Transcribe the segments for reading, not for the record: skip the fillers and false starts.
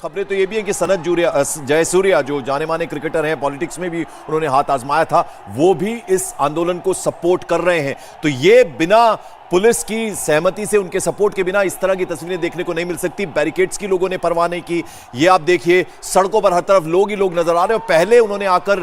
खबरें तो ये भी है कि सनत जयसूर्या जो जाने माने क्रिकेटर हैं, पॉलिटिक्स में भी उन्होंने हाथ आजमाया था, वो भी इस आंदोलन को सपोर्ट कर रहे हैं। तो ये बिना पुलिस की सहमति से, उनके सपोर्ट के बिना इस तरह की तस्वीरें देखने को नहीं मिल सकती। बैरिकेड्स की लोगों ने परवाह नहीं की। ये आप देखिए, सड़कों पर हर तरफ लोग ही लोग नजर आ रहे हैं। पहले उन्होंने आकर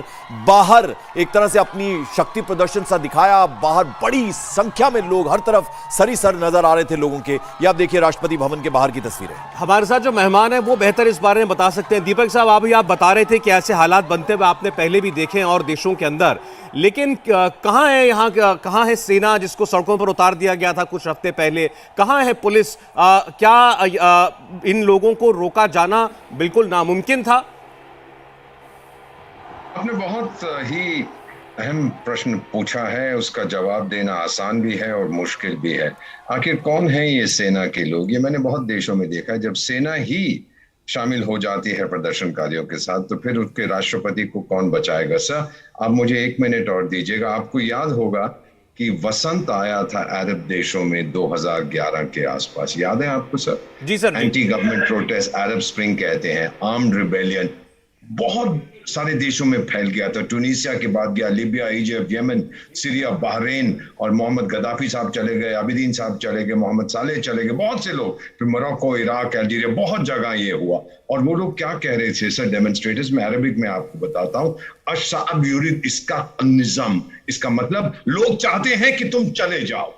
बाहर एक तरह से अपनी शक्ति प्रदर्शन सा दिखाया। बाहर बड़ी संख्या में लोग, हर तरफ सरीसर नजर आ रहे थे लोगों के। ये आप देखिए राष्ट्रपति भवन के बाहर की तस्वीरें। हमारे साथ जो मेहमान है वो बेहतर इस बारे में बता सकते हैं। दीपक साहब, अभी आप बता रहे थे कि ऐसे हालात बनते हुए आपने पहले भी देखे हैं और देशों के अंदर, लेकिन कहां है यहाँ, कहां है सेना जिसको सड़कों पर उतार दिया गया था कुछ हफ्ते पहले? कहां है पुलिस? क्या इन लोगों को रोका जाना बिल्कुल नामुमकिन था? आपने बहुत ही अहम प्रश्न पूछा है। उसका जवाब देना आसान भी है और मुश्किल भी है। आखिर कौन है ये सेना के लोग? ये मैंने बहुत देशों में देखा है। जब सेना ही शामिल हो जाती है प्रदर्शनकारियों के साथ, तो फिर उसके राष्ट्रपति को कौन बचाएगा? सर, आप मुझे 1 मिनट और दीजिएगा। आपको याद होगा कि वसंत आया था अरब देशों में 2011 के आसपास, याद है आपको सर? जी सर। एंटी गवर्नमेंट प्रोटेस्ट, अरब स्प्रिंग कहते हैं, आर्म्ड रिबेलियन बहुत सारे देशों में फैल गया था। टूनिसिया के बाद गया, Libya, Egypt, Yemen, Syria, Bahrain, और मोहम्मद गद्दाफी साहब चले गए, अबिदीन साहब चले गए, मोहम्मद सालेह चले गए, बहुत से लोग, फिर मोरक्को, इराक, अल्जीरिया, बहुत जगह ये हुआ। और वो लोग क्या कह रहे थे सर, डेमोन्स्ट्रेटर्स? में अरबिक में आपको बताता हूँ, अश्शाब यूरिद इसका निज़ाम, इसका मतलब लोग चाहते हैं कि तुम चले जाओ।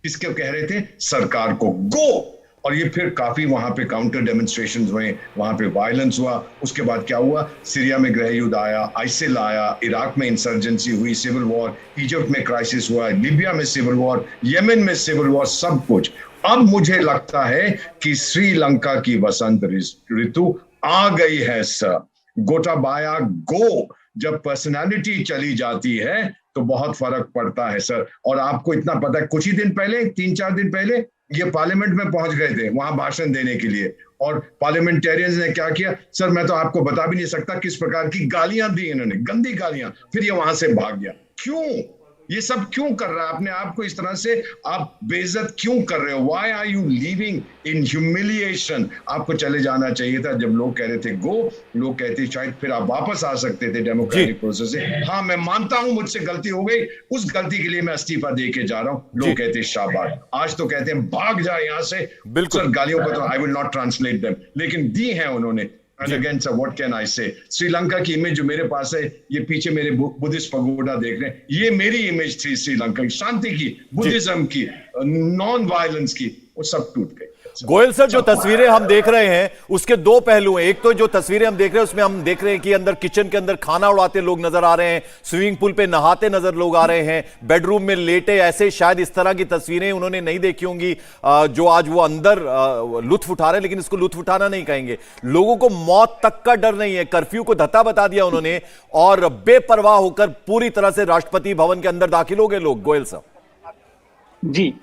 किसके कह रहे थे? सरकार को, गो। और ये फिर काफी वहां पे काउंटर डेमोन्स्ट्रेशंस हुए, वहां पे वायलेंस हुआ। उसके बाद क्या हुआ? सीरिया में गृह युद्ध आया, आइसिल आया, इराक में इंसर्जेंसी हुई, सिविल वॉर, इजिप्ट में क्राइसिस हुआ, लीबिया में सिविल वॉर, यमन में सिविल वॉर, सब कुछ। अब मुझे लगता है कि श्रीलंका की वसंत ऋतु आ गई है सर। गोटाबाया गो। जब पर्सनालिटी चली जाती है तो बहुत फर्क पड़ता है सर। और आपको इतना पता है, कुछ ही दिन पहले, 3-4 दिन पहले ये पार्लियामेंट में पहुंच गए थे वहां भाषण देने के लिए, और पार्लियामेंटेरियंस ने क्या किया सर, मैं तो आपको बता भी नहीं सकता किस प्रकार की गालियां दी इन्होंने, गंदी गालियां। फिर ये वहां से भाग गया। क्यों? ये सब क्यों कर रहा है? अपने आप को इस तरह से आप बेइज्जत क्यों कर रहे हो? Why are you living in humiliation? आपको चले जाना चाहिए था। जब लोग कह रहे थे गो, लोग कहते शायद फिर आप वापस आ सकते थे डेमोक्रेटिक प्रोसेस से। हाँ, मैं मानता हूं मुझसे गलती हो गई, उस गलती के लिए मैं इस्तीफा दे के जा रहा हूं। लोग कहते शाबाश। आज तो कहते हैं भाग जाए यहां से। बिल्कुल गालियों को तो I will not translate them, लेकिन दी है उन्होंने। And again, sir, what can I say? Sri Lanka की इमेज जो मेरे पास है, ये पीछे मेरे बुद्धिस्ट पगोडा देख रहे हैं, ये मेरी इमेज थी श्रीलंका की, शांति की, बुद्धिज्म की, नॉन वायलेंस की, वो सब टूट गई। गोयल सर, जो तस्वीरें हम देख रहे हैं उसके दो पहलू हैं। एक तो जो तस्वीरें हम देख रहे हैं उसमें हम देख रहे हैं कि अंदर किचन के अंदर खाना उड़ाते लोग नजर आ रहे हैं, स्विमिंग पूल पे नहाते नजर लोग आ रहे हैं, बेडरूम में लेटे, ऐसे शायद इस तरह की तस्वीरें उन्होंने नहीं देखी होंगी जो आज वो अंदर लुत्फ उठा रहे हैं। लेकिन इसको लुत्फ उठाना नहीं कहेंगे। लोगों को मौत तक का डर नहीं है। कर्फ्यू को धत्ता बता दिया उन्होंने और बेपरवाह होकर पूरी तरह से राष्ट्रपति भवन के अंदर दाखिल हो गए लोग। गोयल साहब जी,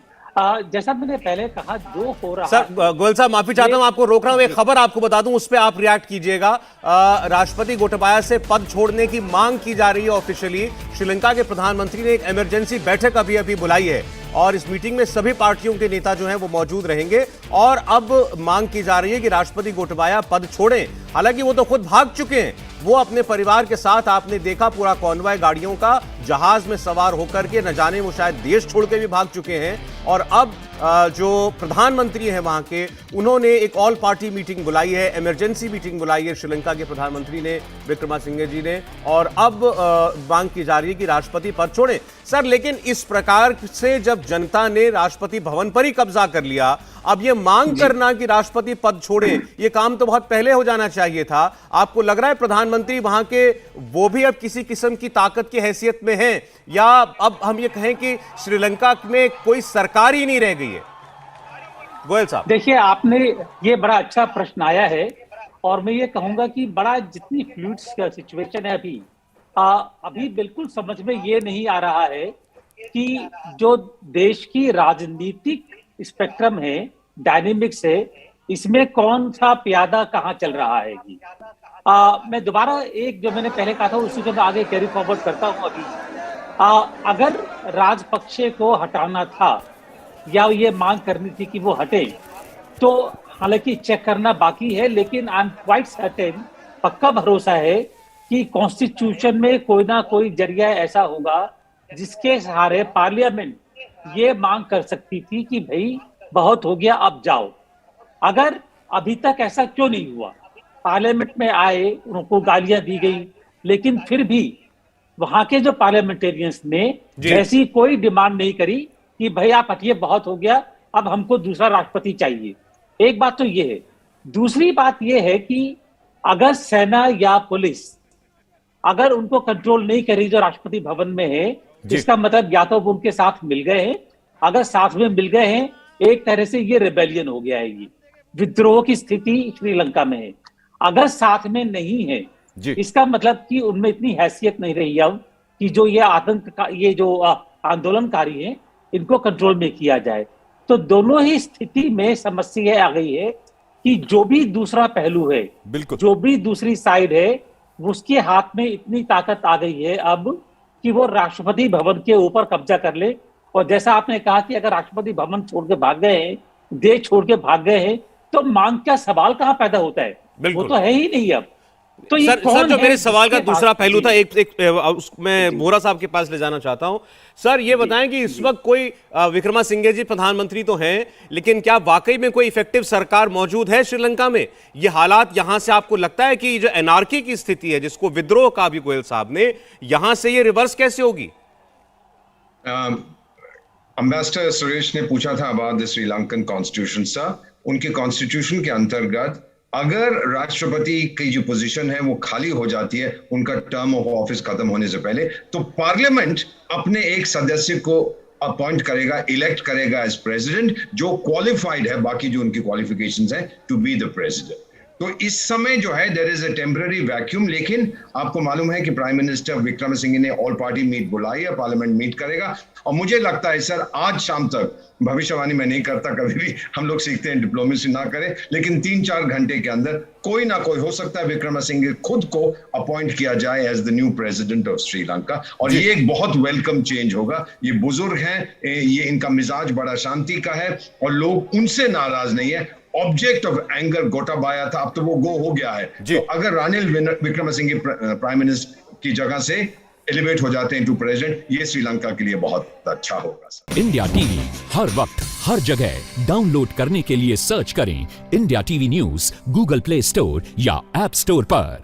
जैसा मैंने पहले कहा, जो हो रहा सर, गोयल साहब माफी चाहता हूं, आपको रोक रहा हूं। एक खबर आपको बता दूं, उस पर आप रिएक्ट कीजिएगा। राष्ट्रपति गोटाबाया से पद छोड़ने की मांग की जा रही है ऑफिशियली। श्रीलंका के प्रधानमंत्री ने एक इमरजेंसी बैठक अभी बुलाई है और इस मीटिंग में सभी पार्टियों के नेता जो हैं वो मौजूद रहेंगे और अब मांग की जा रही है कि राष्ट्रपति गोटाबाया पद छोड़ें। हालांकि वो तो खुद भाग चुके हैं। वो अपने परिवार के साथ, आपने देखा पूरा कॉन्वॉय गाड़ियों का, जहाज में सवार होकर के, न जाने वो शायद देश छोड़ के भी भाग चुके हैं। और अब जो प्रधानमंत्री हैं वहां के, उन्होंने एक ऑल पार्टी मीटिंग बुलाई है, इमरजेंसी मीटिंग बुलाई है श्रीलंका के प्रधानमंत्री ने, विक्रमासिंघे जी ने, और अब मांग की जा रही है कि राष्ट्रपति पद छोड़ें। सर, लेकिन इस प्रकार से जब जनता ने राष्ट्रपति भवन पर ही कब्जा कर लिया, अब ये मांग करना कि राष्ट्रपति पद छोड़े, ये काम तो बहुत पहले हो जाना चाहिए था। आपको लग रहा है प्रधानमंत्री वहां के वो भी अब किसी किस्म की ताकत की हैसियत में हैं, या अब हम ये कहें कि श्रीलंका में कोई सरकार ही नहीं रह गई है? गोयल साहब, देखिए, आपने ये बड़ा अच्छा प्रश्न आया है और मैं ये कहूंगा कि बड़ा जितनी फ्लूइड सिचुएशन है अभी बिल्कुल समझ में ये नहीं आ रहा है कि जो देश की राजनीतिक स्पेक्ट्रम है, डायनेमिक्स है, इसमें कौन सा प्यादा कहाँ चल रहा है जी। मैं दोबारा एक जो मैंने पहले कहा था उसी को मैं आगे कैरी फॉरवर्ड करता हूँ। अभी अगर राजपक्षे को हटाना था या ये मांग करनी थी कि वो हटे, तो हालांकि चेक करना बाकी है, लेकिन आई एम क्वाइट सर्टेन, पक्का भरोसा है कि कॉन्स्टिट्यूशन में कोई ना कोई जरिया ऐसा होगा जिसके सहारे पार्लियामेंट ये मांग कर सकती थी कि भाई बहुत हो गया, अब जाओ। अगर अभी तक ऐसा क्यों नहीं हुआ? पार्लियामेंट में आए, उनको गालियां दी गई, लेकिन फिर भी वहां के जो पार्लियामेंटेरियंस ने ऐसी कोई डिमांड नहीं करी कि भाई आप हटिए, बहुत हो गया, अब हमको दूसरा राष्ट्रपति चाहिए। एक बात तो ये है। दूसरी बात ये है कि अगर सेना या पुलिस अगर उनको कंट्रोल नहीं करी जो राष्ट्रपति भवन में है, इसका मतलब या तो वो उनके साथ मिल गए हैं। अगर साथ में मिल गए हैं, एक तरह से ये रिबेलियन हो गया है, ये विद्रोह की स्थिति श्रीलंका में है। अगर साथ में नहीं है, इसका मतलब कि उनमें इतनी हैसियत नहीं रही अब कि जो ये जो आंदोलनकारी हैं, इनको कंट्रोल में किया जाए। तो दोनों ही स्थिति में समस्या आ गई है कि जो भी दूसरा पहलू है, जो भी दूसरी साइड है, उसके हाथ में इतनी ताकत आ गई है अब कि वो राष्ट्रपति भवन के ऊपर कब्जा कर ले। और जैसा आपने कहा कि अगर राष्ट्रपति भवन छोड़ के भाग गए हैं, देश छोड़ के भाग गए हैं, तो मांग का सवाल कहां पैदा होता है? वो तो है ही नहीं अब। तो ये सर जो मेरे सवाल का दूसरा पहलू था, मैं बोरा साहब के पास ले जाना चाहता हूं। सर ये बताएं कि इस वक्त कोई विक्रमासिंघे जी प्रधानमंत्री तो हैं, लेकिन क्या वाकई में कोई इफेक्टिव सरकार मौजूद है श्रीलंका में? ये हालात यहां से आपको लगता है कि जो एनार्की की स्थिति है, जिसको विद्रोह कहा भी गोयल साहब ने, यहां से ये रिवर्स कैसे होगी? एम्बेसडर सुरेश ने पूछा था about the Sri Lankan constitution sir. उनके कॉन्स्टिट्यूशन के अंतर्गत अगर राष्ट्रपति की जो पोजीशन है वो खाली हो जाती है उनका टर्म ऑफ ऑफिस खत्म होने से पहले, तो पार्लियामेंट अपने एक सदस्य को अपॉइंट करेगा, इलेक्ट करेगा एज प्रेसिडेंट, जो क्वालिफाइड है, बाकी जो उनकी क्वालिफिकेशंस है टू बी द प्रेसिडेंट। तो इस समय जो है there is a temporary vacuum, लेकिन आपको मालूम है कि प्राइम मिनिस्टर विक्रमसिंघे ने ऑल पार्टी मीट बुलाई है, पार्लियामेंट मीट करेगा। और मुझे लगता है सर आज शाम तक, भविष्यवाणी मैं नहीं करता, कभी भी हम लोग सीखते हैं डिप्लोमेसी ना करें, लेकिन 3-4 घंटे के अंदर कोई ना कोई हो सकता है विक्रमसिंघे खुद को अपॉइंट किया जाए as the new president of Sri Lanka. और ये एक बहुत वेलकम चेंज होगा। ये बुजुर्ग हैं, ये इनका मिजाज बड़ा शांति का है और लोग उनसे नाराज नहीं है। ऑब्जेक्ट ऑफ एंगर गोटाबाया था, अब तो वो गो हो गया है। तो अगर रानिल विक्रमसिंघे प्राइम मिनिस्टर की जगह से एलिवेट हो जाते हैं टू प्रेसिडेंट, ये श्रीलंका के लिए बहुत अच्छा होगा। इंडिया टीवी हर वक्त हर जगह डाउनलोड करने के लिए सर्च करें India TV news Google play store या ऐप स्टोर पर।